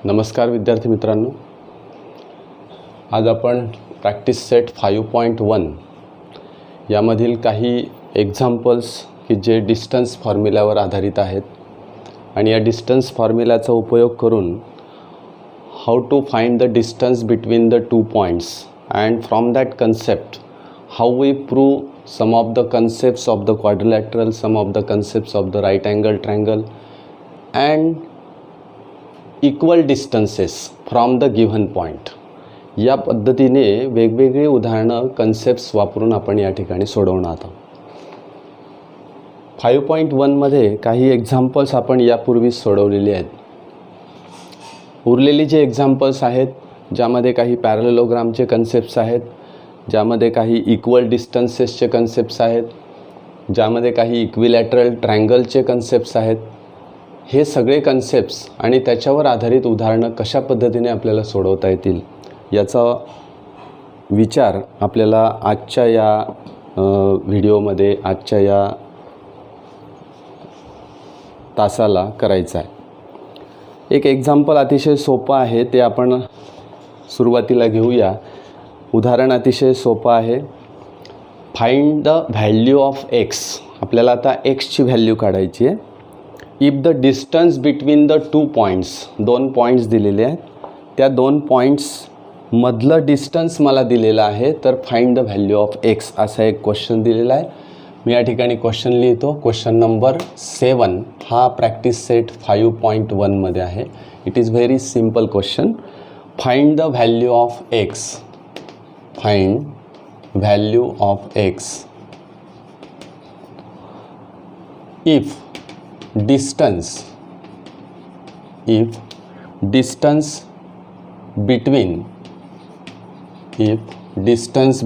नमस्कार विद्यार्थी मित्रांनो, आज आपण प्रॅक्टिस सेट 5.1 यामधील काही एक्झाम्पल्स की जे डिस्टन्स फॉर्म्युल्यावर आधारित आहेत आणि या डिस्टन्स फॉर्म्युल्याचा उपयोग करून how to find the distance between the two points and from that concept how we prove some of the concepts of the quadrilateral, some of the concepts of the right angle triangle and equal distances from the given point. या पद्धतीने वेगवेगळी उदाहरणं concepts वापरून आपण या ठिकाणी सोडवणार आहोत. 5.1 मध्ये काही एक्झाम्पल्स आपण यापूर्वीच सोडवलेली आहेत. उरलेली जे एक्झाम्पल्स आहेत ज्यामध्ये काही पॅरलेलोग्रामचे कन्सेप्ट्स आहेत, ज्यामध्ये काही इक्वल डिस्टन्सेसचे कन्सेप्ट्स आहेत, ज्यामध्ये काही इक्विलॅटरल ट्रायंगलचे कन्सेप्ट्स आहेत, हे सगळे कन्सेप्ट्स आणि त्याच्यावर आधारित उदाहरणं कशा पद्धतीने आपल्याला सोडवता येतील याचा विचार आपल्याला आजच्या या व्हिडिओमध्ये, आजच्या या तासाला करायचा आहे. एक एक्झाम्पल अतिशय सोपं आहे, ते आपण सुरुवातीला घेऊया. उदाहरण अतिशय सोपं आहे. Find the value of x. आपल्याला आता एक्सची व्हॅल्यू काढायची आहे. If the distance between the to points, दोन पॉईंट्स दिलेले आहेत, त्या दोन पॉईंट्समधलं डिस्टन्स मला दिलेलं आहे, तर find the value of x असा एक क्वेश्चन दिलेला आहे. मी या ठिकाणी क्वेश्चन लिहितो. क्वेश्चन नंबर 7 हा प्रॅक्टिस सेट 5.1 मध्ये आहे. It is very simple question. Find the value of x. Find value of x if distance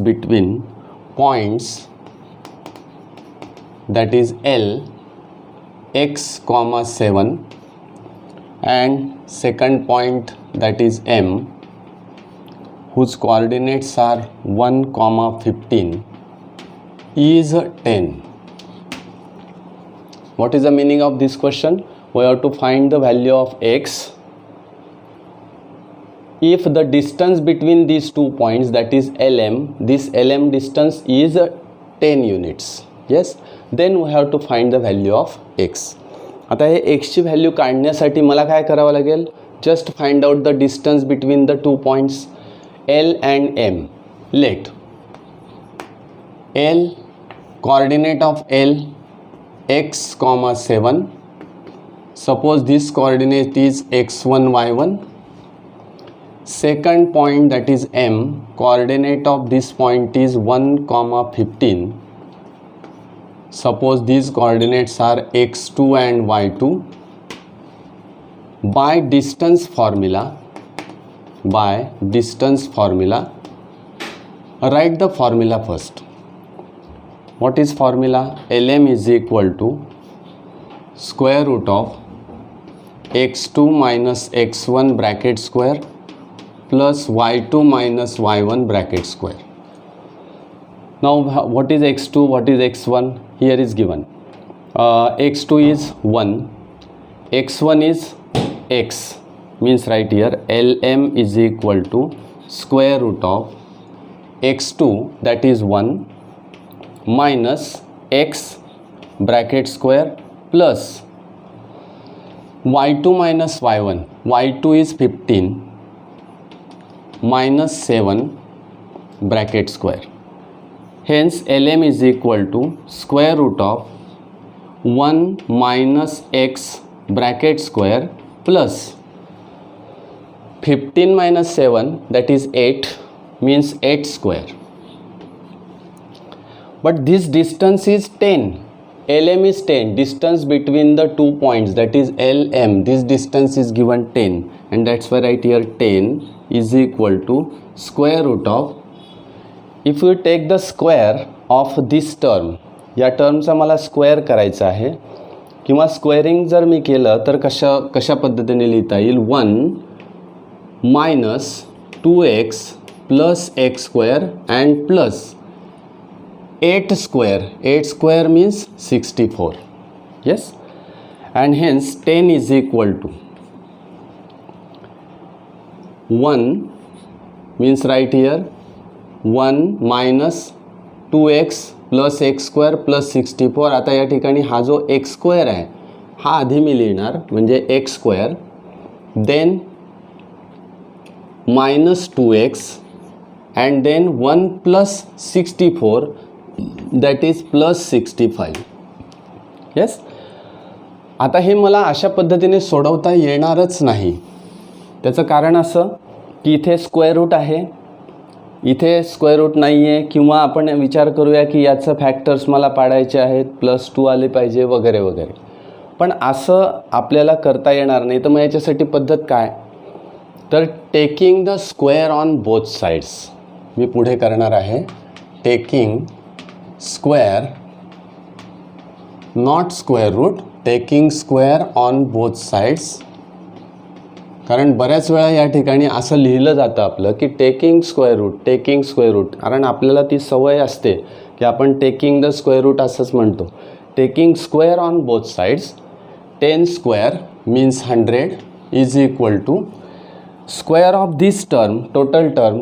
between points, that is L, x, 7 and second point, that is M, whose coordinates are 1, 15 is 10. What is the meaning of this question? We have to find the value of x if the distance between these two points, that is LM, this LM distance is 10 units. Yes, then we have to find the value of x. आता हे x ची value काढण्यासाठी मला काय करावं लागेल? Just find out the distance between the two points L and M. Let L, coordinate of L x, 7. Suppose this coordinate is x1, y1. Second point, that is M, coordinate of this point is 1, 15. Suppose these coordinates are x2 and y2. By distance formula, write the formula first. What is formula? Lm is equal to square root of x2 minus x1 bracket square plus y2 minus y1 bracket square. Now what is x2, what is x1? Here is given. X2 is 1, x1 is x, means right here Lm is equal to square root of x2, that is 1, minus x bracket square plus y2 minus y1. y2 is 15 minus 7 bracket square. Hence Lm is equal to square root of 1 minus x bracket square plus 15 minus 7, that is 8, means 8 square. But this distance is 10. Lm is 10. Distance between the two points, that is Lm, this distance is given 10, and that's why right here 10 is equal to square root of, if you take the square of this term, या टर्मचा मला square करायचा आहे, किंवा squaring जर मी केलं तर कशा पद्धतीने लिहिता येईल? 1 minus 2x plus x square and plus 8 square. 8 square means 64. Yes, and hence 10 is equal to 1 means right here 1 minus 2x plus x square plus 64. आता या ठिकाणी हा जो x square आहे हा आधी मी लिहिणार म्हणजे x square, then minus 2x and then 1 plus 64 that is plus 65. yes. आता हे मला अशा पद्धतीने सोडवता येणारच नाही. त्याचं कारण असं की इथे स्क्वेअर रूट आहे, इथे स्क्वेअर रूट नाही आहे, किंवा आपण विचार करूया की याचं फॅक्टर्स मला पाडायचे आहेत, +2 आले पाहिजे वगैरे वगैरे. पण असं आपल्याला करता येणार नाही. तर मग याच्यासाठी पद्धत काय, तर taking the square on both sides. मी पुढे करणार आहे taking square, not square root, taking square on both sides. कारण बऱ्याच वेळा या ठिकाणी असं लिहिलं जातं आपलं की taking square root, taking square root. कारण आपल्याला ती सवय असते की आपण टेकिंग द स्क्वेअर रूट असंच म्हणतो. Taking square on both sides, 10 square means 100 is equal to square of this term, total term,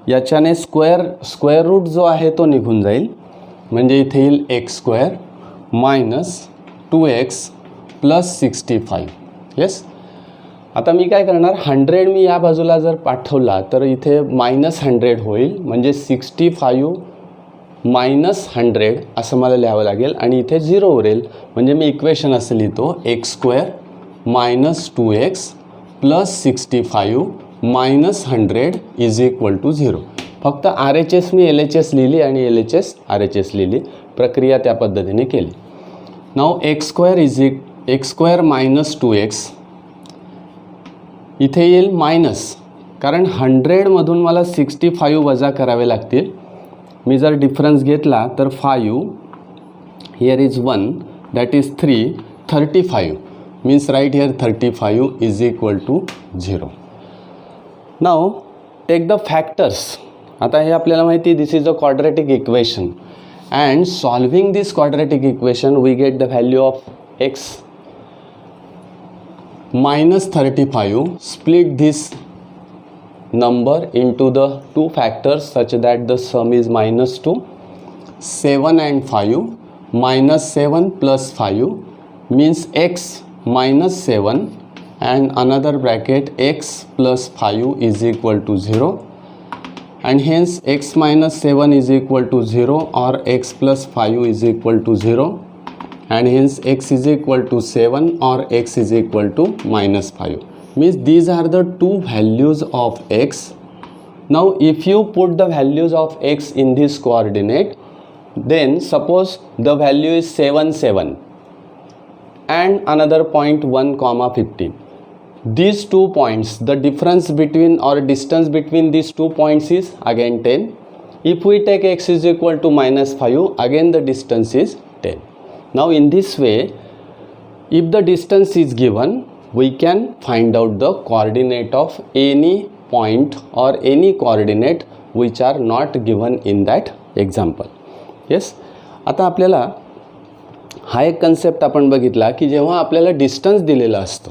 याच्याने स्क्वेअर रूट जो आहे तो निघून जाईल. म्हणजे इथे येईल x square minus 2x plus 65. Yes. आता मी काय करणार, 100 मी या बाजूला जर पाठवला तर इथे -100 होईल. म्हणजे 65 मायनस 100 असं मला लिहावं लागेल आणि इथे 0 उरेल. म्हणजे मी इक्वेशन असं लिहितो x square minus 2x plus 65 minus 100 is equal to 0. फक्त RHS मी LHS लिहिली आणि LHS RHS लिहिली. प्रक्रिया त्या पद्धतीने केली. नाव एक्स स्क्वेअर मायनस 2x इथे येईल मायनस, कारण 100मधून मला 65 वजा करावे लागतील. मी जर डिफरन्स घेतला तर 5 here is 1 that is 3, 35 means right here 35 is equal to 0. Now take the factors. आता हे आपल्याला माहिती आहे this is a quadratic equation and solving this quadratic equation we get the value of x minus 35. Split this number into the two factors such that the sum is -2. 7 and 5, minus 7 plus 5 means x minus 7 and another bracket x plus 5 is equal to 0. And hence x minus 7 is equal to 0 or x plus 5 is equal to 0, and hence x is equal to 7 or x is equal to -5. Means these are the two values of x. Now if you put the values of x in this coordinate, then suppose the value is 7, 7 and another point 1, 15. These 2 points, the difference between or distance between these 2 points is again 10. If we take x is equal to -5, again the distance is 10. Now in this way, if the distance is given, we can find out the coordinate of any point or any coordinate which are not given in that example. Yes. आता आपल्याला हा एक concept आपण बघितला की जेव्हा आपल्याला distance दिलेला असतो,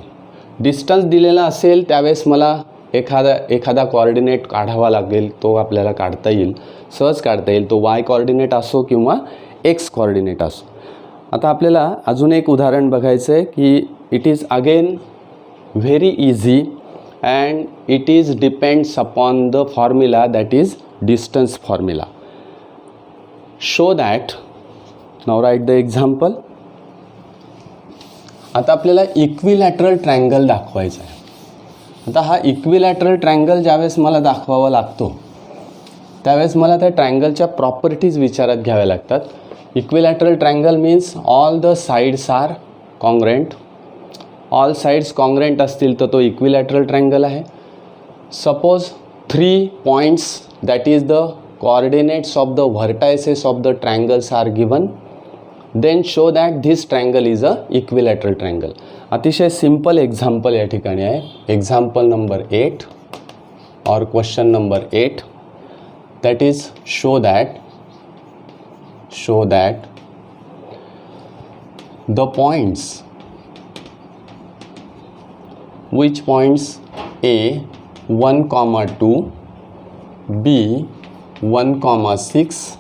डिस्टन्स दिलेला असेल त्यावेळेस मला एखादा कोऑर्डिनेट काढावा लागेल. तो आपल्याला काढता येईल, सहज काढता येईल. तो y कोऑर्डिनेट असो किंवा x कोऑर्डिनेट असो. आता आपल्याला अजून एक उदाहरण बघायचं आहे की it is again very easy and it is depends upon the formula that is distance formula. Show that. Now write the example. आता आपल्याला इक्विलॅटरल ट्रायंगल दाखवायचा आहे. आता हा इक्विलॅटरल ट्रायंगल ज्यावेळेस मला दाखवावा लागतो त्यावेळेस मला त्या ट्रायंगलच्या प्रॉपर्टीज विचारात घ्याव्या लागतात. Equilateral triangle means all the sides are congruent. All sides congruent असतील तर तो इक्विलॅटरल ट्रायंगल आहे. Suppose 3 points that is the coordinates of the vertices of the triangles are given, then show that this triangle is a equilateral triangle. अतिशय simple example या ठिकाणी आहे. Example number 8 और question number 8 that is show that the points, which points A, 1, 2, B 1, 6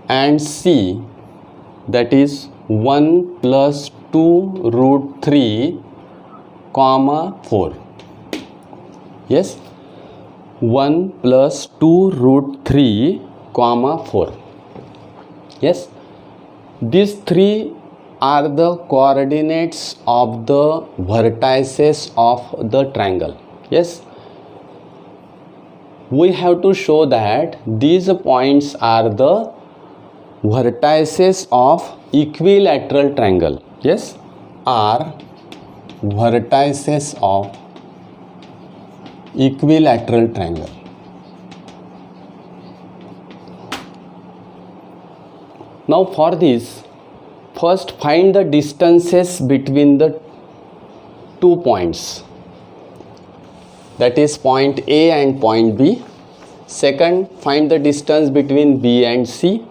and C that is 1 plus 2 root 3, 4. Yes, 1 plus 2 root 3, 4. Yes, these three are the coordinates of the vertices of the triangle. Yes, we have to show that these points are the vertices of equilateral triangle. Yes, are vertices of equilateral triangle. Now for this, first find the distances between the 2 points, that is point A and point B. Second, find the distance between B and C,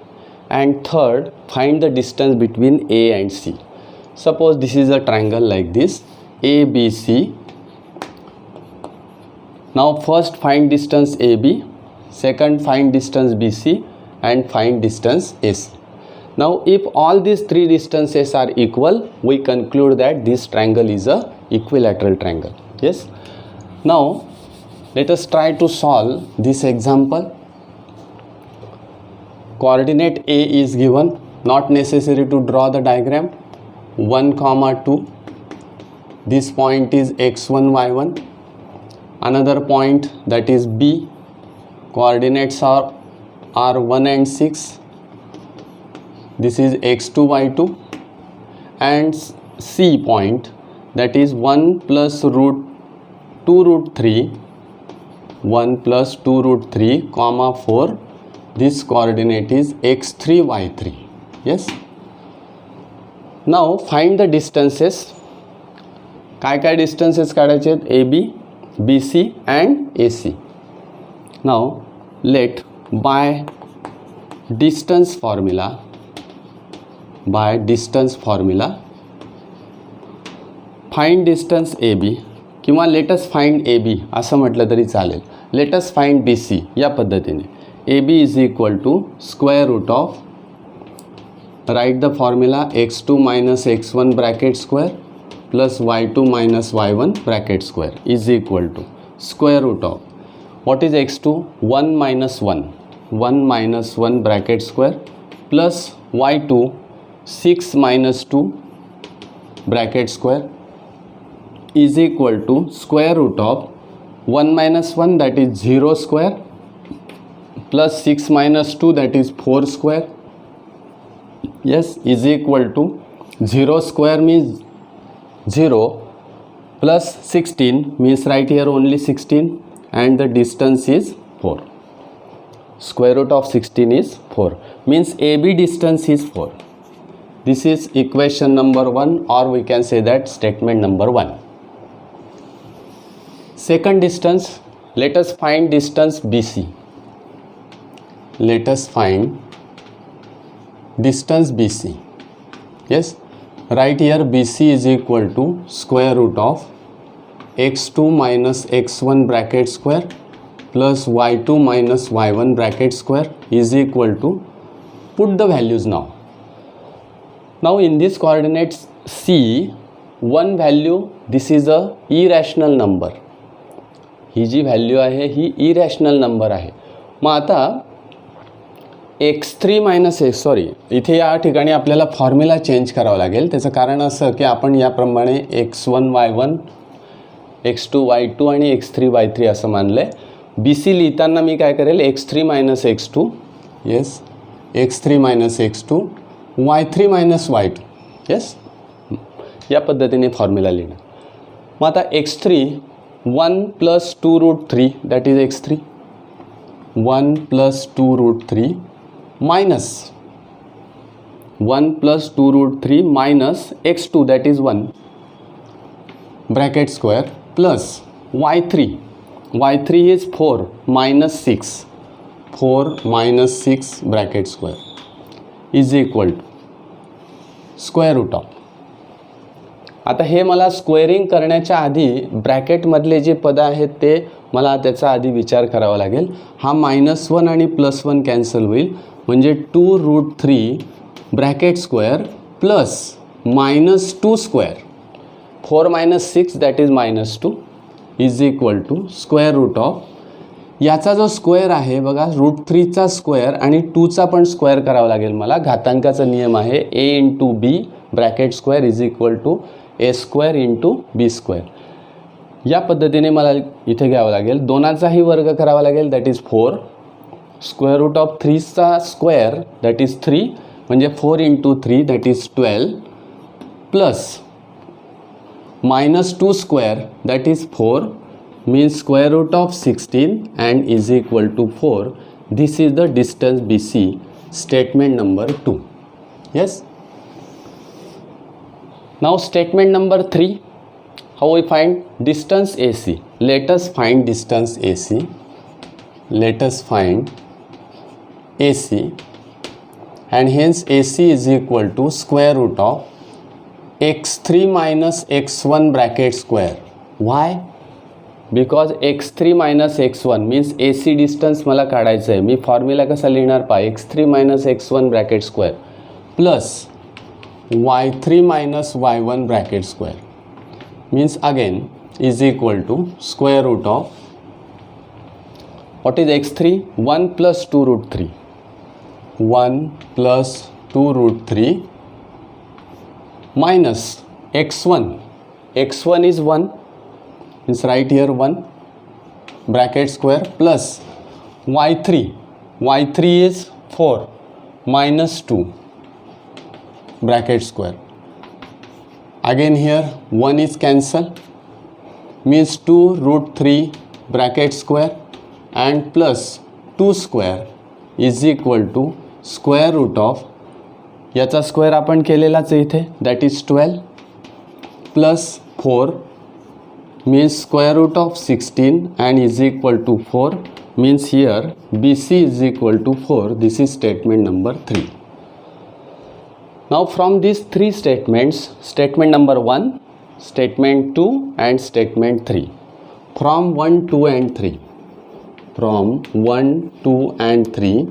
and third, find the distance between A and C. Suppose this is a triangle like this, ABC. Now first find distance AB, second find distance BC, and find distance AC. Now if all these three distances are equal, we conclude that this triangle is a equilateral triangle. Yes. Now let us try to solve this example. Coordinate A is given, not necessary to draw the diagram. 1, 2, this point is x1, y1. Another point, that is B, coordinates are 1 and 6. This is x2, y2, and C point, that is 1 plus root 2 root 3, 1 plus 2 root 3, 4. This coordinate is x3, y3. Yes. Now find the distances. काय distances काढायचे आहेत? AB, BC and AC. Now let by distance formula find distance AB, किंवा let us find AB असं म्हटलं तरी चालेल. Let us find BC या पद्धतीने. AB is equal to square root of, write the formula, x2 minus x1 bracket square plus y2 minus y1 bracket square is equal to square root of, what is x2? 1 minus 1, 1 minus 1 bracket square plus y2 6 minus 2 bracket square is equal to square root of 1 minus 1, that is 0 square, plus 6 minus 2, that is 4 square. Yes, is equal to 0 square means 0 plus 16 means right here only 16, and the distance is 4. Square root of 16 is 4, means AB distance is 4. This is equation number 1, or we can say that statement number 1. Second distance, let us find distance BC. Let us find distance BC. Yes, right here BC is equal to square root of x2 minus x1 bracket square plus y2 minus y1 bracket square is equal to, put the values now. Now in this coordinates C, one value, this is a irrational number. ही जी value आहे ही irrational number आहे. मग आता x3 minus x, sorry, इथे या ठिकाणी आपल्याला फॉर्म्युला चेंज करावा लागेल. त्याचं कारण असं की आपण याप्रमाणे x1 y1, x2 y2 आणि x3 y3 असं मानलं आहे. BC लिहिताना मी काय करेल, x3 minus x2, yes, x3 minus x2, y3 minus y2. Yes, या पद्धतीने फॉर्म्युला लिहिणार. मग आता x3 1 plus 2 root 3, that is x3, 1 plus 2 root 3 minus 1 plus 2 root 3 minus x2, that is 1 bracket square plus y3 is 4 minus 6, 4 minus 6 bracket square is equal to square root of, आता हे मला squaring करण्याच्या आधी ब्रॅकेटमधले जे पदं आहेत ते मला त्याचा आधी विचार करावा लागेल. हा -1 आणि +1 कॅन्सल होईल, म्हणजे 2√3 bracket square plus -2 square, 4 - 6 that is -2 is equal to square root of, याचा जो स्क्वेअर आहे बघा, √3चा स्क्वेअर आणि 2चा पण स्क्वेअर करावा लागेल मला. घातांकाचा नियम आहे a × b bracket square is equal to a² × b square. या पद्धतीने मला इथे घ्यावं लागेल. 2चाही वर्ग करावा लागेल that is 4, square root of 3चा स्क्वेअर दॅट इज 3, म्हणजे 4 × 3 that is 12, plus -2 square that is 4 means square root of 16 and is equal to 4. This is the distance BC, statement number 2. Yes. Now statement number 3, how we find distance AC? Let us find distance AC. Let us find AC, and hence AC is equal to square root of x3 minus x1 bracket square. Why? Because x3 - x1 means AC distance मला काढायचं आहे. मी formula कसा लिहिणार पहा, x3 - x1 bracket square plus y3 - y1 bracket square means again is equal to square root of, what is x3? 1 + 2√3, 1 + 2√3 minus x1, x1 is 1 means right here 1 bracket square plus y3, y3 is 4 minus 2 bracket square. Again here 1 is cancel, means 2√3 bracket square and plus 2 square is equal to square root of, याचा square आपण केलेलाच आहे इथे, that is 12 plus 4 means square root of 16 and is equal to 4, means here BC is equal to 4. This is statement number 3. Now from these three statements, statement number 1, statement 2 and statement 3, from 1, 2 and 3, from 1, 2 and 3,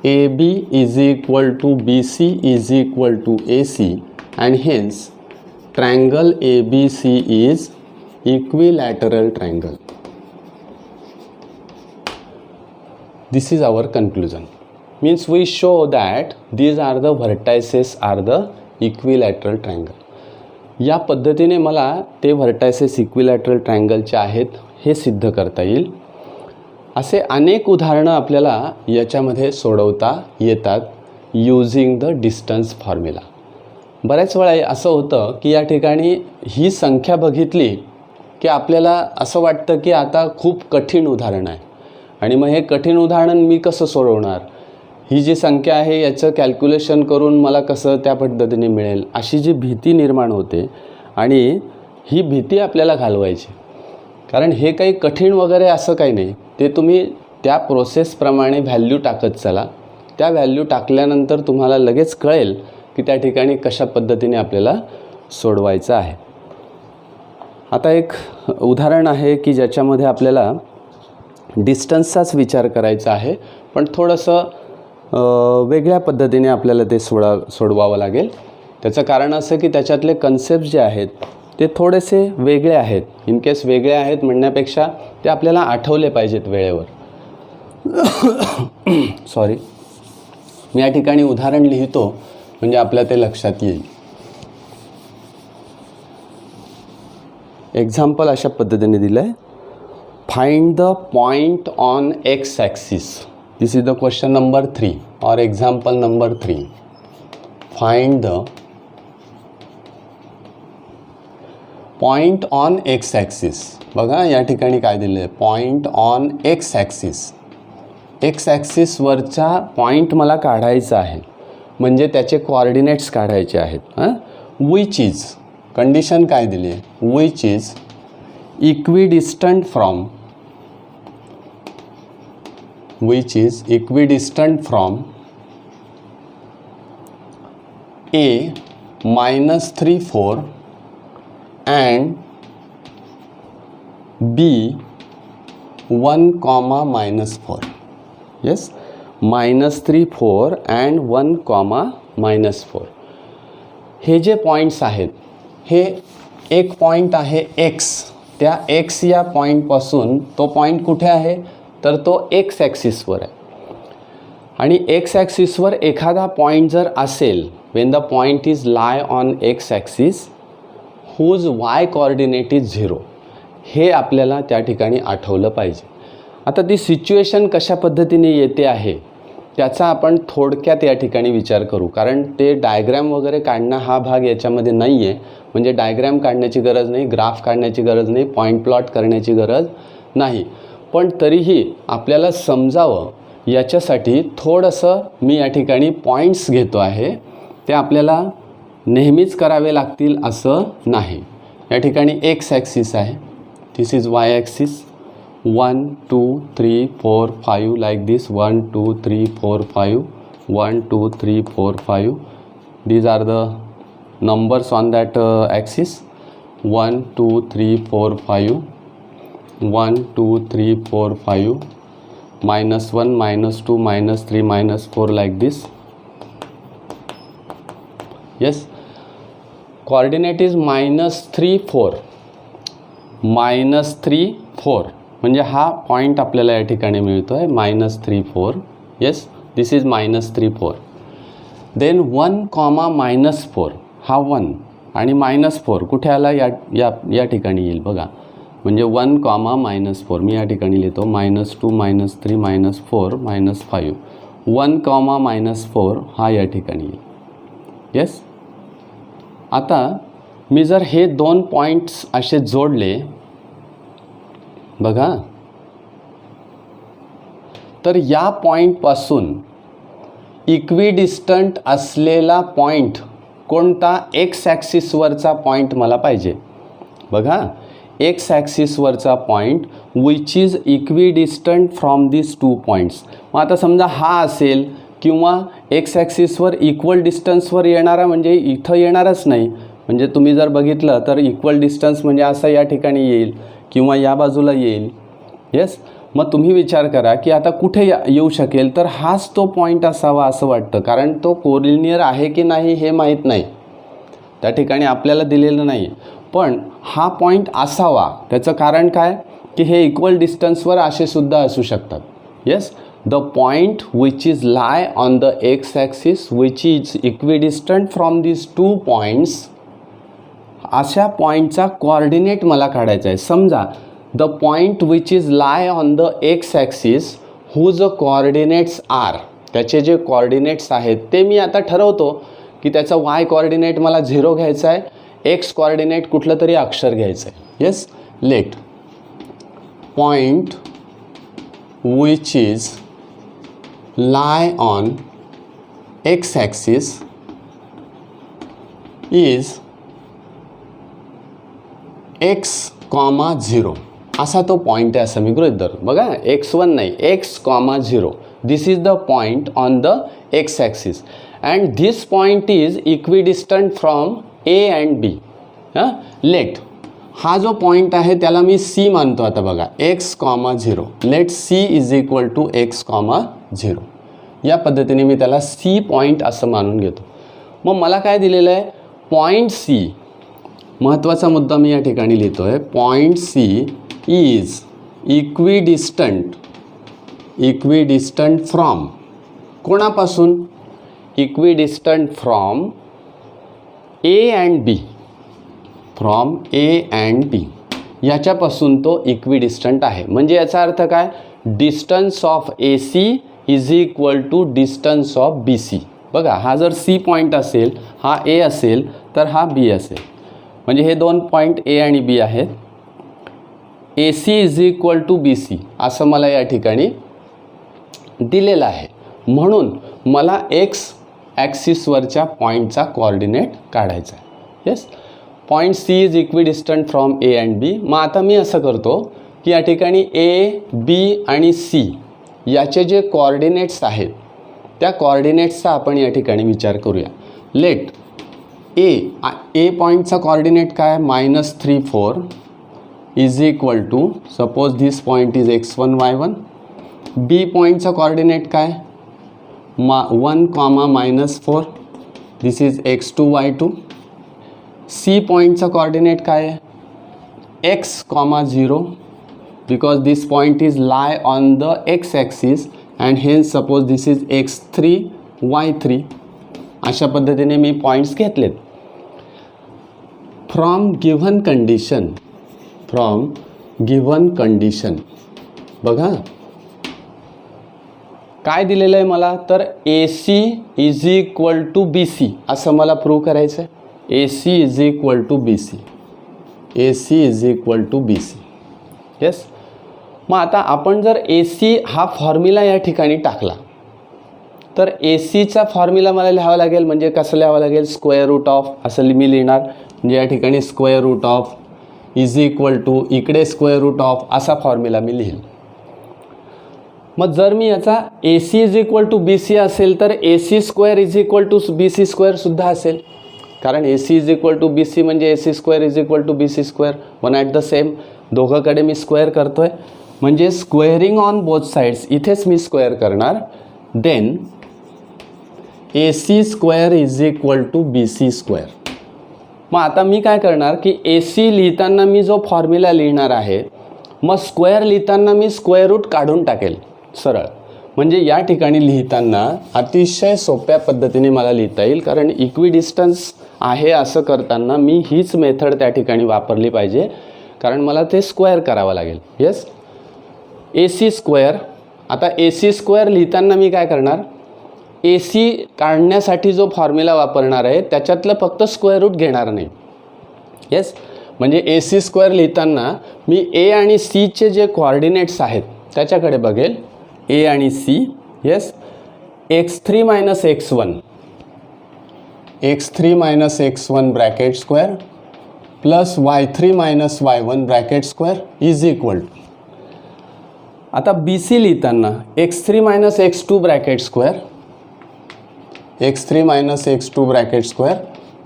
AB is equal to BC is equal to AC, and hence triangle ABC is equilateral triangle. This is our conclusion. Means we show that these are the vertices are the equilateral triangle. या पद्धतीने मला ते vertices equilateral triangleचे आहेत हे सिद्ध करता येईल. असे अनेक उदाहरणं आपल्याला याच्यामध्ये सोडवता येतात यूजिंग द डिस्टन्स फॉर्म्युला. बऱ्याच वेळा असं होतं की या ठिकाणी ही संख्या बघितली की आपल्याला असं वाटतं की आता खूप कठीण उदाहरण आहे आणि मग हे कठीण उदाहरण मी कसं सोडवणार, ही जी संख्या आहे याचं कॅल्क्युलेशन करून मला कसं त्या पद्धतीने मिळेल, अशी जी भीती निर्माण होते. आणि ही भीती आपल्याला घालवायची, कारण हे काही कठीण वगैरे असं काही नाही. ते तुम्ही त्या प्रोसेसप्रमाणे व्हॅल्यू टाकत चला. त्या व्हॅल्यू टाकल्यानंतर तुम्हाला लगेच कळेल की त्या ठिकाणी कशा पद्धतीने आपल्याला सोडवायचं आहे. आता एक उदाहरण आहे की ज्याच्यामध्ये आपल्याला डिस्टन्सचाच विचार करायचा आहे, पण थोडंसं वेगळ्या पद्धतीने आपल्याला ते सोडवावं लागेल. त्याचं कारण असं की त्याच्यातले कन्सेप्ट जे आहेत ते थोडेसे वेगळे आहेत. इन केस वेगळे आहेत म्हणण्यापेक्षा ते आपल्याला आठवले पाहिजेत वेळेवर. सॉरी, मी या ठिकाणी उदाहरण लिहितो म्हणजे आपल्या ते लक्षात येईल. एक्झाम्पल अशा पद्धतीने दिलं आहे, find the point on x axis. This is the question number 3 और example number 3. Find the point on x axis. बघा या ठिकाणी काय दिलं आहे, point on x axis. X ॲक्सिसवरचा पॉइंट मला काढायचा आहे, म्हणजे त्याचे कोऑर्डिनेट्स काढायचे आहेत. विच इज, कंडिशन काय दिली आहे, which is equidistant from, which is equidistant from A -3, 4 and B 1, -4. Yes, -3, 4 and 1, -4. हे जे पॉईंट्स आहेत, हे एक पॉईंट आहे एक्स. त्या एक्स या पॉईंटपासून तो पॉईंट कुठे आहे, तर तो एक्स ॲक्सिसवर आहे. आणि एक्स ॲक्सिसवर एखादा पॉईंट जर असेल, when the point is lie on x axis whose y coordinate is 0, हे आपल्याला त्या ठिकाणी आठवलं पाहिजे. आता ती सिच्युएशन कशा पद्धतीने येते आहे त्याचा आपण थोडक्यात या ठिकाणी विचार करू, कारण ते डायग्रॅम वगैरे काढणं हा भाग याच्यामध्ये नाही आहे. म्हणजे डायग्रॅम काढण्याची गरज नाही, ग्राफ काढण्याची गरज नाही, पॉईंट प्लॉट करण्याची गरज नाही. पण तरीही आपल्याला समजावं याच्यासाठी थोडंसं मी या ठिकाणी पॉईंट्स घेतो आहे. ते आपल्याला नेहमीच करावे लागतील असं नाही. या ठिकाणी एक्स ॲक्सिस आहे, this is why axis. 1 2 3 4 5 like this. 1 2 3 4 5. 1 2 3 4 5. These are the numbers on that axis. 1 2 3 4 5. 1 2 3 4 5. -1 -2 -3 -4 like this. Yes, coordinate is -3 4. -3 4 म्हणजे हा पॉईंट आपल्याला या ठिकाणी मिळतो आहे -3 4. Yes, this is -3 4. देन 1, -4 हा 1 आणि -4 कुठे आला, या ठिकाणी येईल बघा. म्हणजे 1, -4 मी या ठिकाणी लिहितो -2 -3 -4 -5. 1, -4 हा या ठिकाणी येईल. येस, आता मी जर हे दोन पॉईंट्स असे जोडले बघा, तर या पॉईंटपासून इक्विडिस्टंट असलेला पॉईंट कोणता, एक्स ॲक्सिसवरचा पॉईंट मला पाहिजे. बघा, एक्स ॲक्सिसवरचा point which is equidistant from this 2 points. मग आता समजा हा असेल किंवा एक्स ॲक्सिसवर इक्वल डिस्टन्सवर येणारा, म्हणजे इथं येणारच नाही. म्हणजे तुम्ही जर बघितलं तर इक्वल डिस्टन्स म्हणजे असं या ठिकाणी येईल किंवा या बाजूला येईल. येस, मग तुम्ही विचार करा की आता कुठे येऊ शकेल, तर हाच तो पॉईंट असावा असं वाटतं. कारण तो कोलिनियर आहे की नाही हे माहीत नाही, त्या ठिकाणी आपल्याला दिलेलं नाही. पण हा पॉईंट असावा, त्याचं कारण काय की हे इक्वल डिस्टन्सवर असे सुद्धा असू शकतात. Yes, the point which is lie on the X axis which is equidistant from this 2 points, अशा पॉईंटचा कोऑर्डिनेट मला काढायचा आहे. समजा the point which is lie on the X axis whose coordinates are, त्याचे जे कोऑर्डिनेट्स आहेत ते मी आता ठरवतो की त्याचा वाय कोऑर्डिनेट मला 0 घ्यायचा आहे, एक्स कोऑर्डिनेट कुठलं तरी अक्षर घ्यायचं आहे. Yes, let point which is lie on x axis is x, 0 असा तो पॉईंट आहे असं मी गृहीत धरतो. बघा, x1 नाही, x, 0. This is the point on the X axis and this point is equidistant from A and B. Let हा जो पॉईंट आहे त्याला मी सी मानतो. आता बघा, x, 0. Let C is equal to x, 0. या पद्धतीने मी त्याला सी पॉईंट असं मानून घेतो. मग मला काय दिलेलं आहे, पॉईंट सी, महत्त्वाचा मुद्दा मी या ठिकाणी लिहितो आहे. Point C is equidistant from, कोणापासून, equidistant from A and B, from A and B याच्यापासून तो इक्विडिस्टंट आहे. म्हणजे याचा अर्थ काय, distance of A C is equal to distance of B C. बघा, हा जर सी पॉईंट असेल, हा ए असेल तर हा बी असेल. म्हणजे हे 2 पॉईंट ए आणि बी आहेत. A C is equal to B C असं मला या ठिकाणी दिलेलं आहे. म्हणून मला एक्स ॲक्सिसवरच्या पॉईंटचा कोऑर्डिनेट काढायचा आहे. Yes, point C is equidistant from A and B. मग आता मी असं करतो की या ठिकाणी ए, बी आणि सी याचे जे कोऑर्डिनेट्स आहेत त्या कोऑर्डिनेट्सचा आपण या ठिकाणी विचार करूया. लेट ए पॉईंटचा कॉर्डिनेट काय, -3 4 is equal to, suppose this point is x1 y1. B पॉईंटचा कॉर्डिनेट काय, 1, -4 this is x2 y2. C पॉईंटचा कॉर्डिनेट काय आहे, x, 0 because this point is lie on the x axis and hence suppose this is x3 y3. अशा पद्धतीने मी points घेतलेत. From given condition बघा काय दिलेलं आहे मला, तर AC is equal to BC असं मला प्रूव्ह करायचं आहे. AC is equal to BC, AC is equal to BC. Yes. मग आता आपण जर AC हा फॉर्म्युला या ठिकाणी टाकला तर ACचा फॉर्म्युला मला लिहावा लागेल. म्हणजे कसं लिहावं लागेल, स्क्वेअर रूट ऑफ असं मी लिहिणार. म्हणजे या ठिकाणी square root of is equal to, इकडे स्क्वेअर रूट ऑफ असा फॉर्म्युला मी लिहील. मग जर मी याचा AC is equal to BC असेल तर AC square is equal to BC स्क्वेअरसुद्धा असेल. कारण AC is equal to BC म्हणजे AC square is equal to BC square, one at the same. दोघंकडे मी स्क्वेअर करतो आहे म्हणजे स्क्वेअरिंग ऑन बोथ साईड्स, इथेच मी स्क्वेअर करणार. Then AC square is equal to BC square. मग आता मी काय करणार की AC लिहिताना मी जो फॉर्म्युला लिहिणार आहे, मग स्क्वेअर लिहिताना मी स्क्वेअर रूट काढून टाकेल सरळ. म्हणजे या ठिकाणी लिहिताना अतिशय सोप्या पद्धतीने मला लिहिता येईल. कारण इक्विडिस्टन्स आहे असं करताना मी हीच मेथड त्या ठिकाणी वापरली पाहिजे, कारण मला ते स्क्वेअर करावं लागेल. येस. AC square. आता AC स्क्वेअर लिहिताना मी काय करणार, AC काढण्यासाठी जो फॉर्म्युला वापरणार आहे त्याच्यातलं फक्त स्क्वेअर रूट घेणार नाही. येस. म्हणजे AC स्क्वेअर लिहिताना मी A आणि Cचे जे कोऑर्डिनेट्स आहेत त्याच्याकडे बघेल, A आणि C. Yes. x3 - x1 bracket square plus y3 - y1 bracket square is equal to. आता BC लिहिताना x3 - x2 bracket square, x3 - x2 bracket square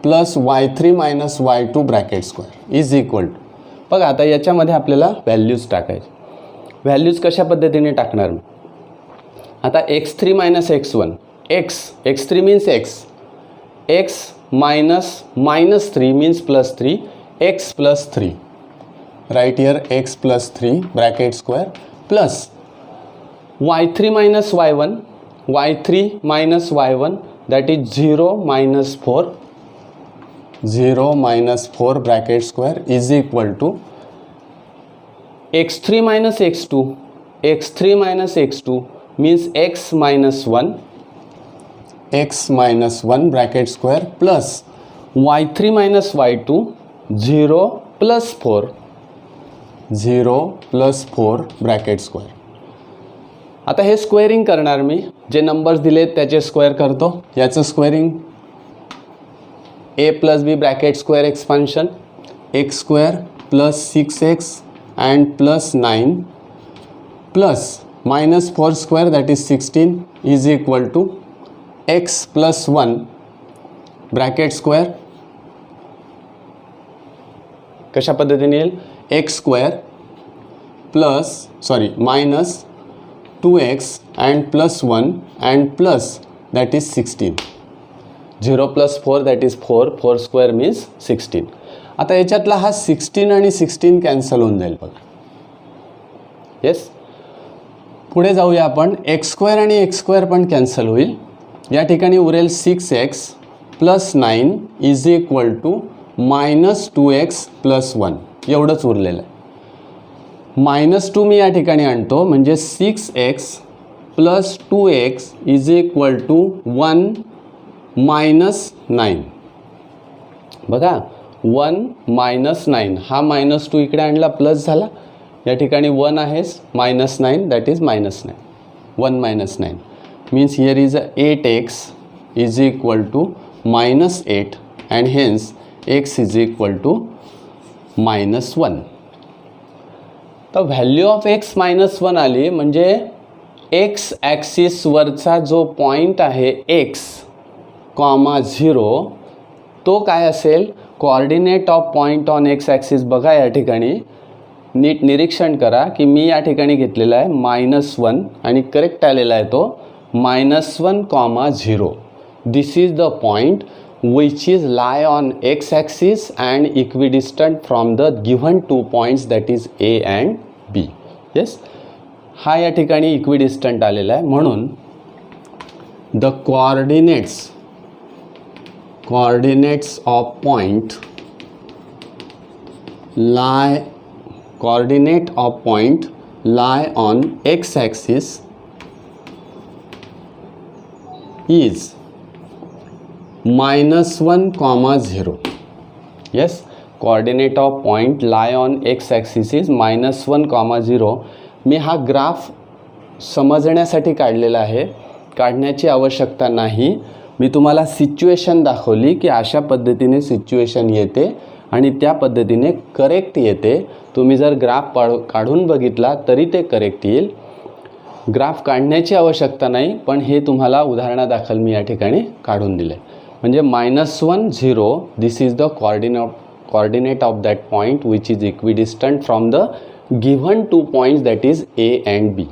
plus y3 - y2 bracket square is equal to. बघा आता याच्यामध्ये आपल्याला values टाकायचे. Values कशा पद्धतीने टाकणार मी, आता x3 - x1, x3 means x -3 means +3, x +3, right here x +3 bracket square plus y3 - y1, y3 - y1 that is 0 - 4, 0 - 4 bracket square is equal to x3 - x2, x3 - x2 means x -1, x -1 bracket square plus y3 - y2 0 + 4, 0 + 4 bracket square. आता हे squaring करणार मी, जे numbers दिलेत त्याचे square करतो. याचं squaring a + b bracket square expansion, x square plus 6x and plus 9 plus -4 square that is 16 is equal to x + 1 bracket square. कशा पद्धतीने येईल, x square plus minus 2x and plus 1 and plus that is 16, 0 + 4 that is 4, 4 square means 16. आता याच्यातला हा 16 आणि 16 cancel होऊन जाईल बघा. येस. पुढे जाऊया आपण. x स्क्वेअर आणि x स्क्वेअर पण कॅन्सल होईल. या ठिकाणी उरेल 6x + 9 is equal to -2x + 1, एवढंच उरलेलं आहे. -2 मी या ठिकाणी आणतो म्हणजे 6x + 2x is equal to 1 - 9. बघा 1 - 9, हा -2 इकडे आणला प्लस झाला. या ठिकाणी 1 आहेच, -9 that is -9, 1 - 9 means here is 8x is equal to -8 and hence x is equal to -1. तर व्हॅल्यू ऑफ x -1 आली म्हणजे x ॲक्सिसवरचा जो पॉईंट आहे x, 0 तो काय असेल, coordinate of point on x axis. बघा या ठिकाणी नीट निरीक्षण करा की मी या ठिकाणी घेतलेला आहे -1 आणि करेक्ट आलेला आहे तो -1, 0. This is the point which is lie on x axis and equidistant from the given 2 points, that is A and B. yes, हा या ठिकाणी इक्विडिस्टंट आलेला आहे. म्हणून the coordinates of point lie on x axis is -1, 0. yes, coordinate of point lie on x axis is -1, 0. मी हा graph समजण्यासाठी काढलेला आहे, काढण्याची आवश्यकता नाही. मी तुम्हाला सिच्युएशन दाखवली की अशा पद्धतीने सिच्युएशन येते आणि त्या पद्धतीने करेक्ट येते. तुम्ही जर ग्राफ काढून बघितला तरी ते करेक्ट येईल. ग्राफ काढण्याची आवश्यकता नाही, पण हे तुम्हाला उदाहरणादाखल मी या ठिकाणी काढून दिले. म्हणजे -1, 0 this is the coordinate of that point which is equidistant from the given 2 points, that is A and B.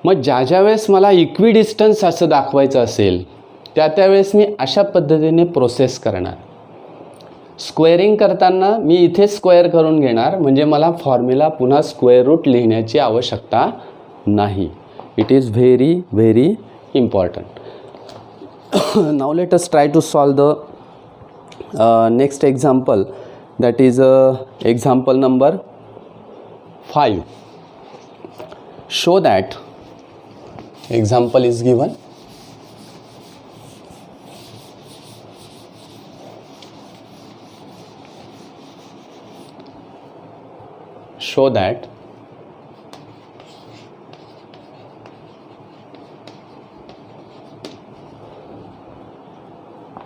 मग ज्या वेळेस मला इक्विडिस्टन्स असं दाखवायचं असेल त्यावेळेस मी अशा पद्धतीने प्रोसेस करणार. स्क्वेअरिंग करताना मी इथे स्क्वेअर करून घेणार, म्हणजे मला फॉर्म्युला पुन्हा स्क्वेअर रूट लिहिण्याची आवश्यकता नाही. It is very very important. Now let us try to solve the next example, that is example number 5. Show that example is given. Show that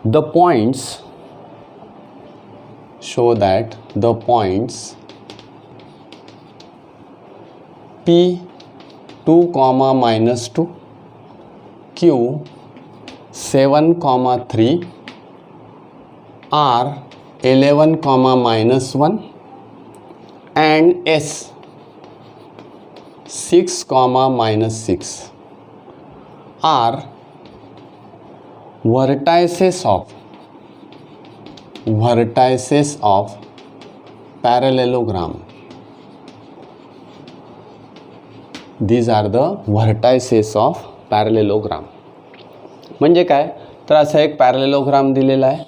the points P2, -2, Q7, 3, R11, -1 and S6, -6 are vertices of parallelogram. These are the vertices of parallelogram. म्हणजे काय, तर असा एक parallelogram दिलेला आहे.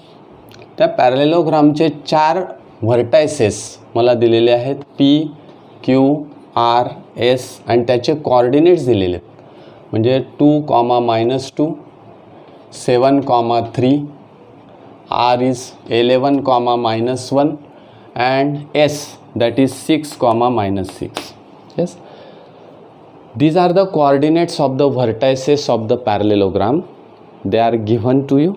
त्या पॅरलेलोग्रामचे 4 vertices मला दिलेले आहेत, P, Q, R, S आणि त्याचे कोऑर्डिनेट्स दिलेले आहेत. म्हणजे 2, -2, 7, 3, R is 11, -1 and S, that is 6, -6. yes, these are the coordinates of the vertices of the parallelogram. They are given to you.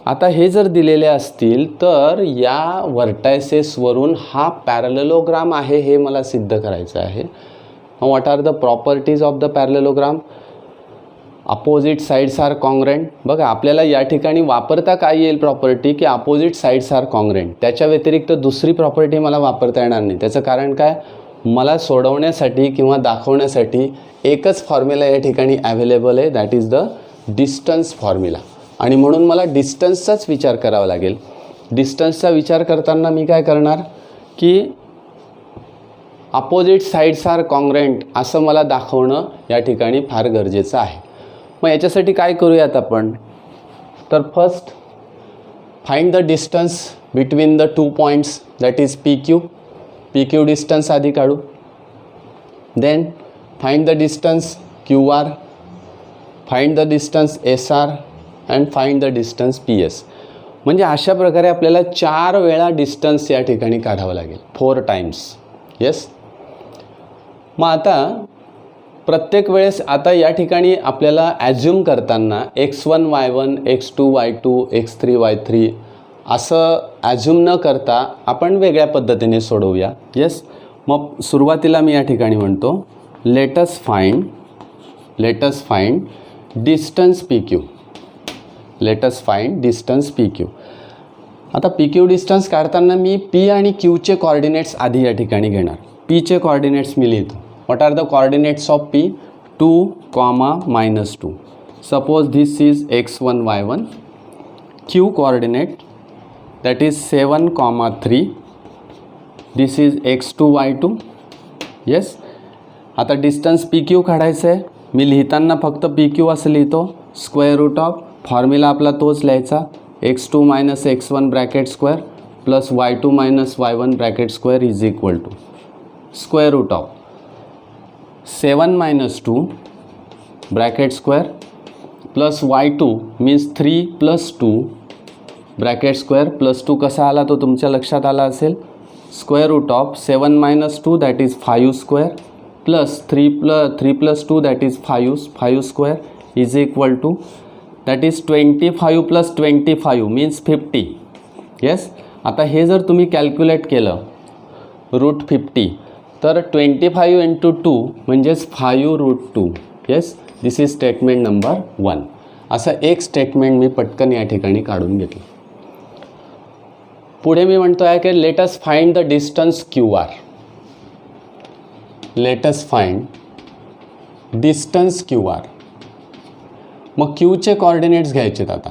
आता हे जर दिलेले असतील तर या व्हर्टायसेसवरून हा पॅरलेलोग्राम आहे हे मला सिद्ध करायचं आहे. What are the properties of the parallelogram? Opposite sides are congruent. बघा आपल्याला या ठिकाणी वापरता काय येईल प्रॉपर्टी की अपोजिट साइड्स आर कॉन्ग्रंट. त्याच्या व्यतिरिक्त दुसरी प्रॉपर्टी मला वापरता येणार नाही. त्याचं कारण काय, मला सोडवण्यासाठी किंवा दाखवण्यासाठी एकच फॉर्म्युला या ठिकाणी अवेलेबल आहे, that is the distance formula. आणि म्हणून मला डिस्टन्सचाच विचार करावा लागेल. डिस्टन्सचा विचार करताना मी काय करणार की अपोजिट साइड्स आर कॉन्ग्रंट असं मला दाखवणं या ठिकाणी फार गरजेचं आहे. मग याच्यासाठी काय करूयात आपण, तर first find the distance between the 2 points, that is P Q distance आधी काढू. Then find the distance QR, find the distance SR and find the distance PS. म्हणजे अशा प्रकारे आपल्याला 4 वेळा डिस्टन्स या ठिकाणी काढावं लागेल, 4 टाइम्स. येस, मग आता प्रत्येक वेळेस आता या ठिकाणी आपल्याला ॲज्युम करताना x1 y1 x2 y2 x3 y3 असं ॲज्युम न करता आपण वेगळ्या पद्धतीने सोडवूया. येस, मग सुरुवातीला मी या ठिकाणी म्हणतो late us find distance PQ. Late us find distance PQ. आता पी क्यू डिस्टन्स काढताना मी पी आणि क्यूचे कॉर्डिनेट्स आधी या ठिकाणी घेणार. पीचे कॉर्डिनेट्स मी लिहितो. What are the coordinates of P? 2, -2. Suppose this is x1 y1. Q coordinate that is 7, 3. This is x2 y2. Yes. आता डिस्टन्स पी क्यू काढायचं आहे. मी लिहिताना फक्त पी क्यू असं लिहितो. स्क्वेअर रूट ऑफ फॉर्म्युला आपला तोच लिहायचा, x2 - x1 bracket square plus y2 - y1 bracket square is equal to square root of 7 - 2 bracket square plus y2 means 3 + 2 bracket square plus 2 कसा आला तो तुमच्या लक्षात आला असेल. Square root of 7 - 2 that is 5 square plus 3 + 2 that is 5 square is equal to that is 25 + 25 means 50. Yes. आता हे जर तुम्ही कॅल्क्युलेट केलं √50 तर 25 × 2 म्हणजेच 5√2. Yes. This is statement number 1. असं एक स्टेटमेंट मी पटकन या ठिकाणी काढून घेतलं. पुढे मी म्हणतो आहे की late us find the distance QR. Late us find distance QR. मग क्यूचे कॉर्डिनेट्स घ्यायचेत. आता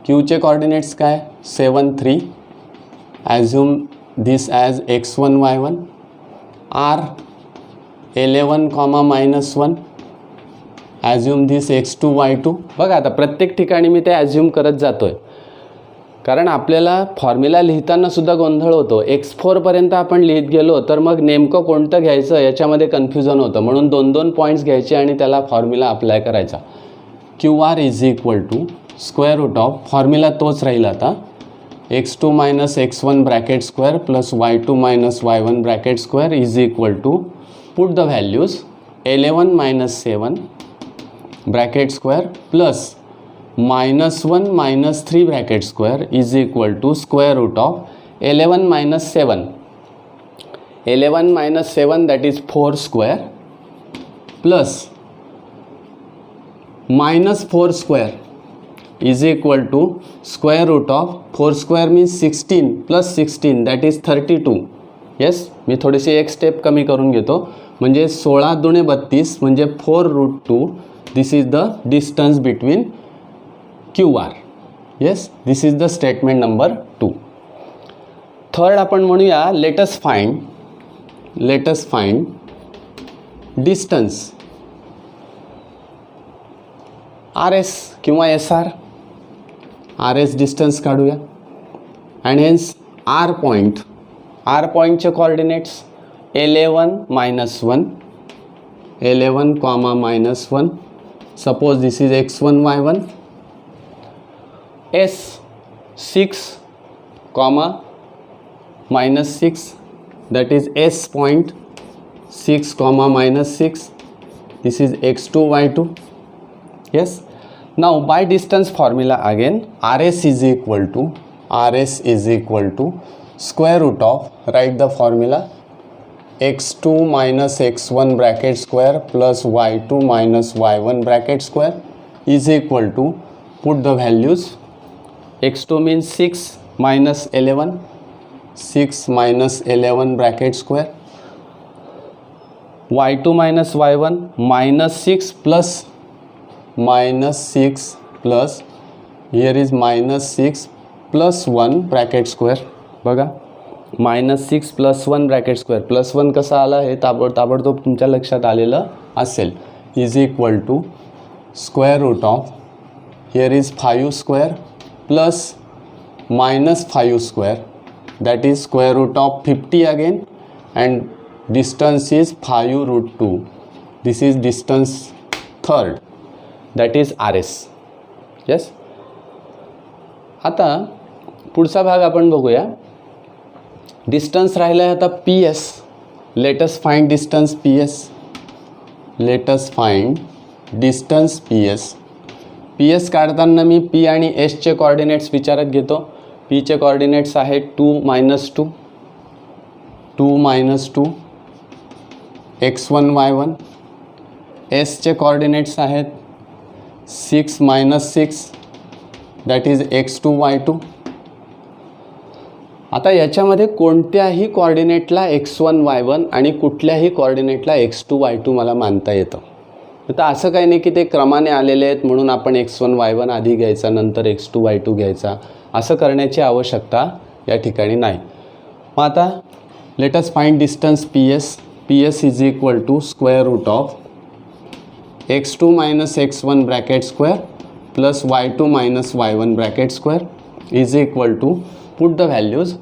क्यूचे कॉर्डिनेट्स काय? 7, 3. Assume this as x1 y1. R 11, -1. Assume this x2 y2. बघा आता प्रत्येक ठिकाणी मी ते ॲझ्युम करत जातो आहे, कारण आपल्याला फॉर्म्युला लिहिताना सुद्धा गोंधळ होतो. x4पर्यंत आपण लिहित गेलो तर मग नेमकं कोणतं घ्यायचं याच्यामध्ये कन्फ्युजन होतं. म्हणून 2 पॉईंट्स घ्यायचे आणि त्याला फॉर्म्युला अप्लाय करायचा. QR is equal to square root of formula तोच राहील आता, x2 - x1 bracket square plus y2 - y1 bracket square is equal to put the values 11 - 7 bracket square plus -1 - 3 bracket square is equal to square root of 11 - 7. 11 - 7 that is 4 square plus -4 square is equal to square root of 4 square means 16 + 16 that is 32. Yes. मी थोडीशी एक step कमी करून घेतो, म्हणजे 16 × 2 = 32 म्हणजे 4√2. This is the distance between QR. Yes. This is the statement number 2. Third आपण म्हणूया let us find distance RS किंवा SR. RS डिस्टन्स काढूया. अँड हेन्स R पॉईंटचे coordinates 11 - 1. 11, -1. Suppose this is x1 y1. S 6, -6 that is S point 6, -6. This is x2 y2. Yes. Now by distance formula again, RS is equal to square root of, write the formula, x2 - x1 bracket square plus y2 - y1 bracket square is equal to, put the values, x2 means 6 - 11, 6 - 11 bracket square, y2 - y1 -6 plus here is -6 plus 1 bracket square. बघा -6 plus 1 bracket square, plus 1 कसा आला हे ताबडतोब तुमच्या लक्षात आलेलं असेल, is equal to square root of, here is 5 square plus -5 square, that is square root of 50 again, and distance is 5√2. This is distance third, that is RS. yes. आता पुढचा भाग आपण बघूया. डिस्टन्स राहिला आहे आता PS. Late us find distance PS. Late us find distance PS. PS काढताना मी P आणि Sचे कॉर्डिनेट्स विचारात घेतो. Pचे कॉर्डिनेट्स आहेत 2 - 2 x1 y1. Sचे कॉर्डिनेट्स आहेत 6 - 6 दॅट इज x2 y2. आता याच्यामध्ये कोणत्याही कोऑर्डिनेटला x1 y1 आणि कुठल्याही कोऑर्डिनेटला x2 y2 मला मानता येतं. आता असं काही नाही की ते क्रमाने आलेले आहेत म्हणून आपण x1 y1 आधी घ्यायचा नंतर x2 y2 घ्यायचा, असं करण्याची आवश्यकता या ठिकाणी नाही. मग आता let us find distance PS is equal to square root of x2 minus x1 bracket square plus y2 minus y1 bracket square is equal to put the values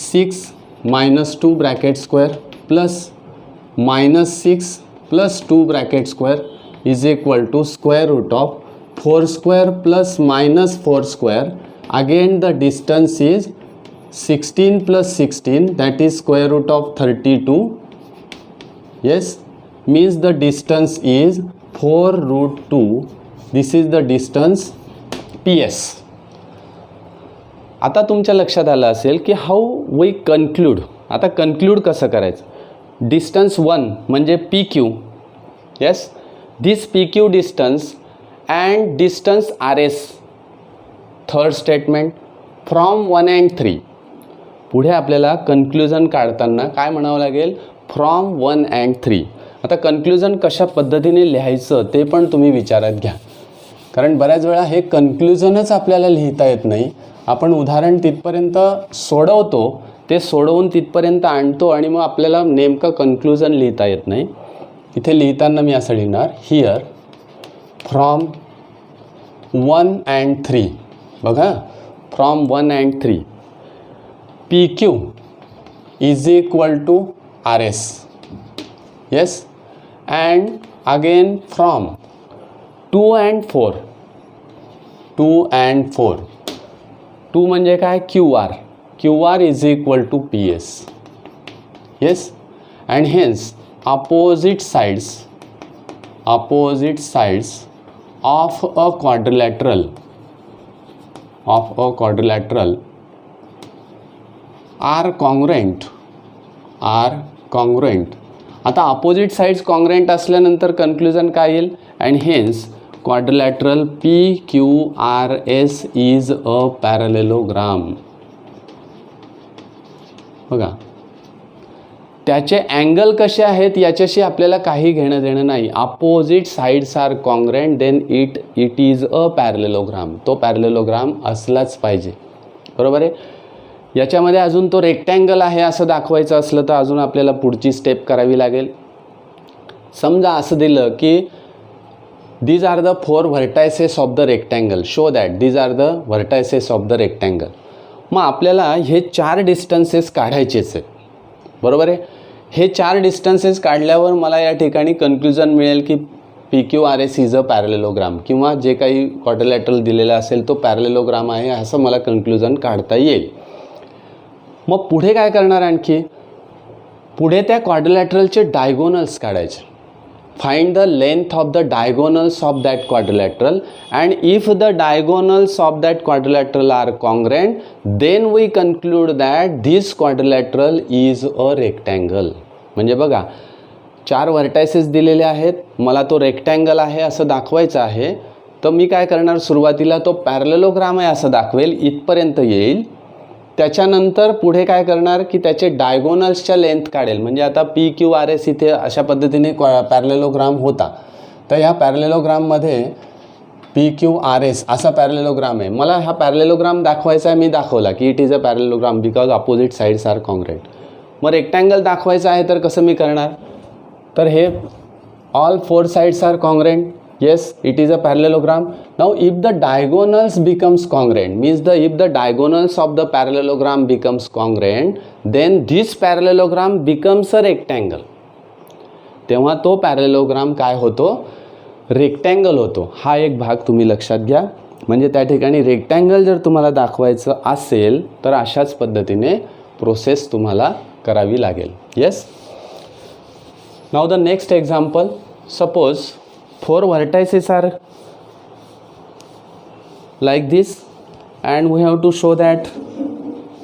6 minus 2 bracket square plus minus 6 plus 2 bracket square is equal to square root of 4 square plus minus 4 square. Again the distance is 16 plus 16, that is square root of 32. Yes, means the distance is 4 root 2. This is the distance PS. आता तुमच्या लक्षात आलं असेल की how we conclude. आता conclude कसं करायचं. Distance 1 म्हणजे PQ. Yes, this PQ distance and distance RS. Third statement from 1 and 3. पुढे आपल्याला कन्क्लुजन काढताना काय म्हणावं लागेल, फ्रॉम 1 and 3. आता कन्क्लुजन कशा पद्धतीने लिहायचं ते पण तुम्ही विचारात घ्या, कारण बऱ्याच वेळा हे कन्क्लुजनच आपल्याला लिहिता येत नाही. आपण उदाहरण तिथपर्यंत सोडवतो, ते सोडवून तिथपर्यंत आणतो आणि मग आपल्याला नेमकं कन्क्लुजन लिहिता येत नाही. इथे लिहिताना मी असं लिहिणार, हिअर फ्रॉम 1 and 3. बघा, from 1 and 3 PQ is equal to RS. Yes, and again from 2 and 4. 2 and 4. 2 म्हणजे काय, QR. QR is equal to PS. Yes, and hence opposite sides of a quadrilateral are congruent. आता opposite sides congruent असल्यानंतर conclusion काय येईल, and hence quadrilateral PQRS is a parallelogram. बघा, त्याचे angle कसे आहेत याच्याशी आपल्याला काही घेणं देणं नाही. Opposite sides are congruent, then it is a parallelogram. तो पॅरलेलोग्राम असलाच पाहिजे. बरोबर आहे. याच्यामध्ये अजून तो रेक्टँगल आहे असं दाखवायचं असलं तर अजून आपल्याला पुढची स्टेप करावी लागेल. समजा असं दिलं की these are the 4 vertices of the rectangle, show that these are the vertices of the rectangle. मग आपल्याला हे 4 डिस्टन्सेस काढायचेच आहेत. बरोबर आहे. हे 4 डिस्टन्सेस काढल्यावर मला या ठिकाणी कन्क्लुजन मिळेल की PQRS इज अ पॅरलेलोग्राम, किंवा जे काही क्वाड्रिलॅटरल दिलेला असेल तो पॅरलेलोग्राम आहे असं मला कन्क्लुजन काढता येईल. मग पुढे काय करणार, आणखी पुढे त्या क्वाड्रिलॅटरलचे डायगोनल्स काढायचे. Find the length of the diagonals of that quadrilateral, and if the diagonals of that quadrilateral are congruent, then we conclude that this quadrilateral is a rectangle. म्हणजे बघा, 4 व्हर्टायसेस दिलेले आहेत, मला तो रेक्टँगल आहे असं दाखवायचं आहे. तर मी काय करणार, सुरुवातीला तो पॅरलेलोग्राम आहे असं दाखवेल, इथपर्यंत येईल. त्याच्यानंतर पुढे काय करणार की त्याचे डायगोनल्सच्या लेंथ काढेल. म्हणजे आता PQRS इथे अशा पद्धतीने पॅरलेलोग्राम होता, तर ह्या पॅरलेलोग्राममध्ये PQRS असा पॅरलेलोग्राम आहे. मला हा पॅरलेलोग्राम दाखवायचा आहे, मी दाखवला की it is a parallelogram because opposite sides are congruent. मग रेक्टँगल दाखवायचा आहे तर कसं मी करणार, तर हे all 4 sides are congruent. Yes, it is a parallelogram. Now if the diagonals becomes congruent, means if the diagonals of the parallelogram becomes congruent, then this parallelogram becomes a rectangle. तेव्हा तो पॅरलेलोग्राम काय होतो, rectangle होतो. हा एक भाग तुम्ही लक्षात घ्या. म्हणजे त्या ठिकाणी रेक्टँगल जर तुम्हाला दाखवायचं असेल तर अशाच पद्धतीने प्रोसेस तुम्हाला करावी लागेल. Yes. Now the next example. Suppose 4 vertices are like this and we have to show that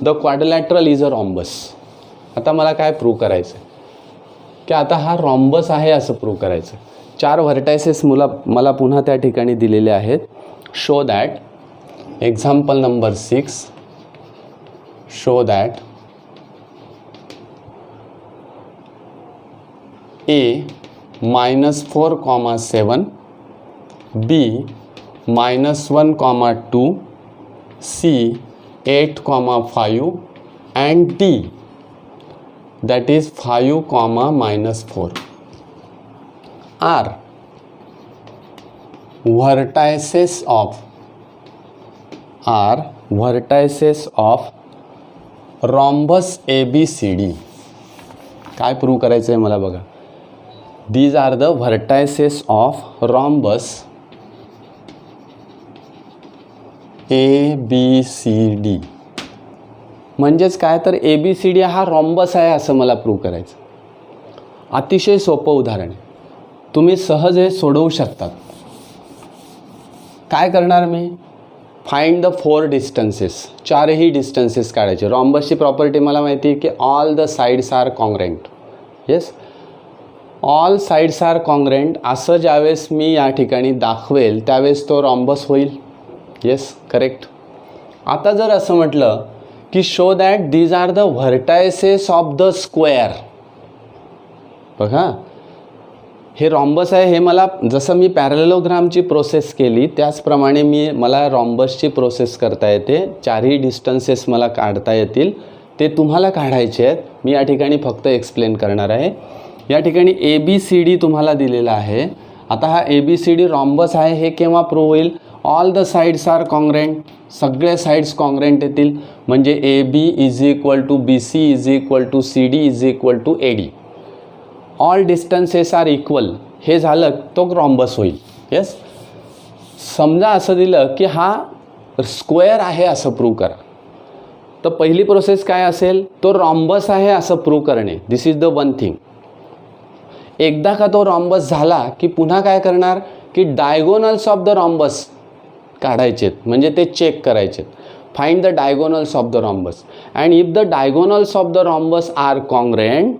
the quadrilateral is a rhombus. आता मला काय प्रूव्ह करायचं की आता हा रॉम्बस आहे असं प्रूव्ह करायचं. 4 व्हर्टायसेस मला पुन्हा त्या ठिकाणी दिलेले आहेत. Show that example number 6, show that A -4,7, B -1,2, C 8,5 and D that is 5, -4 are vertices of rhombus ABCD. काय प्रूव्ह करायचं आहे मला बघा. These are the vertices of rhombus ABCD. म्हणजेच काय तर ABCD हा रॉम्बस आहे असं मला प्रूव्ह करायचं. अतिशय सोपं उदाहरण आहे, तुम्ही सहज हे सोडवू शकतात. काय करणार मी, फाइंड द 4 डिस्टन्सेस, 4ही डिस्टन्सेस काढायचे. रॉम्बसची प्रॉपर्टी मला माहिती आहे की all the sides are congruent. Yes, all sides are congruent असं ज्यावेळेस मी या ठिकाणी दाखवेल त्यावेळेस तो रॉम्बस होईल. Yes, correct. आता जर असं म्हटलं की show that these are the vertices of the square. बघा, हे रॉम्बस आहे, हे मला जसं मी पॅरलेलोग्रामची प्रोसेस केली त्याचप्रमाणे मला रॉम्बसची प्रोसेस करता येते. 4ही डिस्टन्सेस मला काढता येतील, ते तुम्हाला काढायचे आहेत. मी या ठिकाणी फक्त एक्सप्लेन करणार आहे. या ठिकाणी ABCD तुम्हाला दिलेला आहे. आता हा ABCD रॉम्बस आहे हे केव्हा प्रूव्ह होईल, all the sides are congruent, सगळे साइड्स कॉन्ग्रेंट येतील. म्हणजे AB = BC = CD = AD. All distances are equal, हे झालं तो रॉम्बस होईल. येस, समजा असं दिलं की हा स्क्वेअर आहे असं प्रूव्ह करा, तर पहिली प्रोसेस काय असेल, तो रॉम्बस आहे असं प्रूव्ह करणे. दिस इज द वन थिंग. एकदा का तो रॉम्बस झाला की पुन्हा काय करणार की डायगोनल्स ऑफ द रॉम्बस काढायचेत, म्हणजे ते चेक करायचेत. Find the diagonals of the rhombus and if the diagonals of the rhombus are congruent.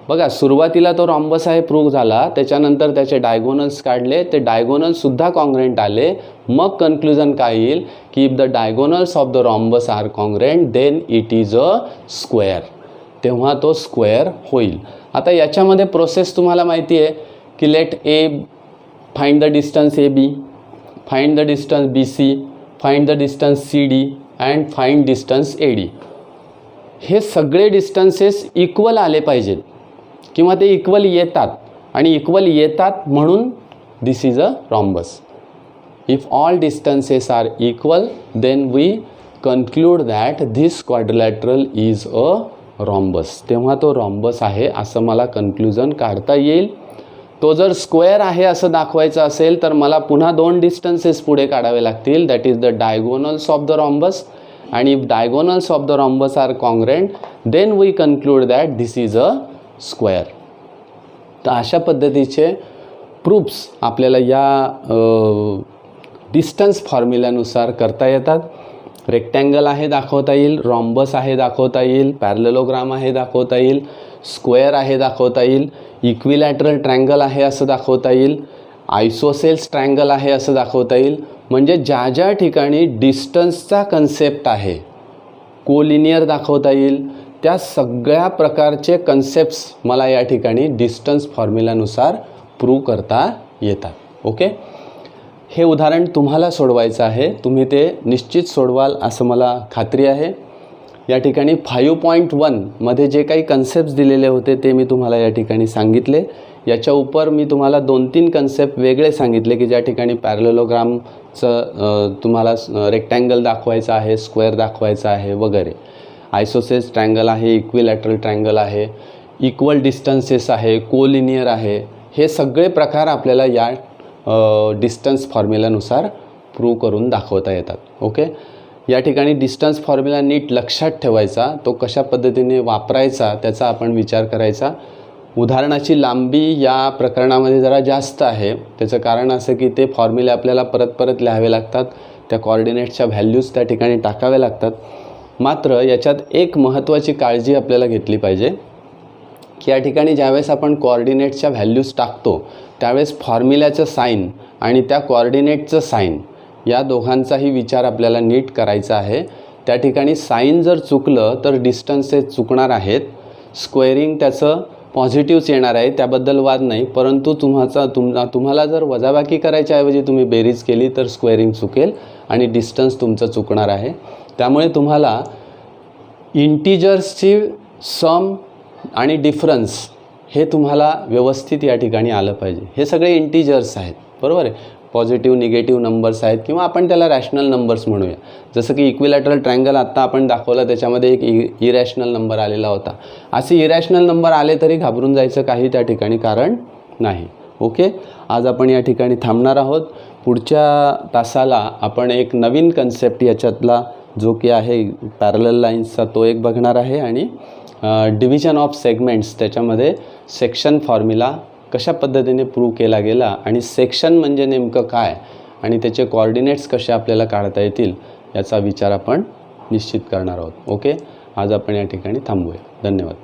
बघा, सुरुवातीला तो रॉम्बस आहे प्रूव्ह झाला, त्याच्यानंतर त्याचे डायगोनल्स काढले, ते डायगोनल्ससुद्धा कॉन्ग्रेंट आले. मग कन्क्लुजन काय येईल की if the diagonals of the rhombus are congruent then it is a square, तेव्हा तो स्क्वेअर होईल. आता याच्यामध्ये प्रोसेस तुम्हाला माहिती आहे की let a find the distance AB, find the distance BC, find the distance CD and find distance AD. हे सगळे डिस्टन्सेस इक्वल आले पाहिजेत किंवा ते इक्वल येतात, आणि इक्वल येतात म्हणून this is a rhombus. If all distances are equal then we conclude that this quadrilateral is a rhombus, तेव्हा तो रॉम्बस आहे असं मला कन्क्लुजन काढता येईल. तो जर स्क्वेअर आहे असं दाखवायचं असेल तर मला पुन्हा 2 डिस्टन्सेस पुढे काढावे लागतील. That is the diagonals of the rhombus, and if diagonals of the rhombus are congruent then we conclude that this is a square. तर अशा पद्धतीचे प्रूफ्स आपल्याला या डिस्टन्स फॉर्म्युल्यानुसार करता येतात. रेक्टँगल आहे दाखवता येईल, रॉम्बस आहे दाखवता येईल, पॅरलेलोग्राम आहे दाखवता येईल, स्क्वेअर आहे दाखवता येईल, इक्विलॅटरल ट्रँगल आहे असं दाखवता येईल, आयसोसेल्स ट्रँगल आहे असं दाखवता येईल. म्हणजे ज्या ज्या ठिकाणी डिस्टन्सचा कन्सेप्ट आहे, कोलिनियर दाखवता येईल, त्या सगळ्या प्रकारचे कन्सेप्ट्स मला या ठिकाणी डिस्टन्स फॉर्म्युल्यानुसार प्रूव्ह करता येतात. ओके, हे उदाहरण तुम्हाला सोडवायचं आहे, तुम्ही ते निश्चित सोडवाल असं मला खात्री आहे. या ठिकाणी 5.1 मध्ये जे काही कन्सेप्ट्स दिलेले होते ते मी तुम्हाला या ठिकाणी सांगितले. याच्या उपर मी तुम्हाला 2-3 कन्सेप्ट वेगळे सांगितले की ज्या ठिकाणी पॅरलेलोग्रामचं तुम्हाला रेक्टँगल दाखवायचं आहे, स्क्वेअर दाखवायचं आहे वगैरे, आयसोसेल्स ट्रँगल आहे, इक्विलॅटरल ट्रँगल आहे, इक्वल डिस्टन्सेस आहे, कोलिनियर आहे. हे सगळे प्रकार आपल्याला या डिस्टन्स फॉर्म्युल्यानुसार प्रूव्ह करून दाखवता येतात. ओके, या ठिकाणी डिस्टन्स फॉर्म्युला नीट लक्षात ठेवायचा, तो कशा पद्धतीने वापरायचा त्याचा आपण विचार करायचा. उदाहरणाची लांबी या प्रकरणामध्ये जरा जास्त आहे. त्याचं कारण असं की ते फॉर्म्युले आपल्याला परत परत लिहावे लागतात, त्या कॉर्डिनेट्सच्या व्हॅल्यूज त्या ठिकाणी टाकाव्या लागतात. मात्र याच्यात एक महत्त्वाची काळजी आपल्याला घेतली पाहिजे की या ठिकाणी ज्यावेळेस आपण कॉर्डिनेट्सच्या व्हॅल्यूज टाकतो त्यावेळेस फॉर्म्युल्याचं साईन आणि त्या कॉर्डिनेटचं साईन या दोघांचाही विचार आपल्याला नीट करायचा आहे. त्या ठिकाणी साईन जर चुकलं तर डिस्टन्सेस चुकणार आहेत, स्क्वेअरिंग त्याचं पॉझिटिव्हच येणार आहे, त्याबद्दल वाद नाही. परंतु तुम्हाला जर वजाबाकी करायच्या ऐवजी तुम्ही बेरीज केली तर स्क्वेअरिंग चुकेल आणि डिस्टन्स तुमचं चुकणार आहे. त्यामुळे तुम्हाला इंटिजर्सची सम आणि डिफरन्स हे तुम्हाला व्यवस्थित या ठिकाणी आलं पाहिजे. हे सगळे इंटिजर्स आहेत, बरोबर आहे. पॉझिटिव्ह निगेटिव्ह नंबर्स आहेत किंवा आपण त्याला रॅशनल नंबर्स म्हणूया. जसं की इक्विलॅटरल ट्रायंगल आत्ता आपण दाखवलं, त्याच्यामध्ये एक इरॅशनल नंबर आलेला होता. असे इरॅशनल नंबर आले तरी घाबरून जायचं काही त्या ठिकाणी कारण नाही. ओके, आज आपण या ठिकाणी थांबणार आहोत. पुढच्या तासाला आपण एक नवीन कन्सेप्ट याच्यातला जो की आहे पॅरलल लाईन्सचा तो एक बघणार आहे आणि डिव्हिजन ऑफ सेगमेंट्स त्याच्यामध्ये सेक्शन फॉर्म्युला कशा पद्धतीने प्रूव्ह केला गेला आणि सेक्शन म्हणजे नेमकं काय आणि त्याचे कोऑर्डिनेट्स कसे आपल्याला काढता येतील याचा विचार आपण निश्चित करणार आहोत. ओके, आज आपण या ठिकाणी थांबूया. धन्यवाद.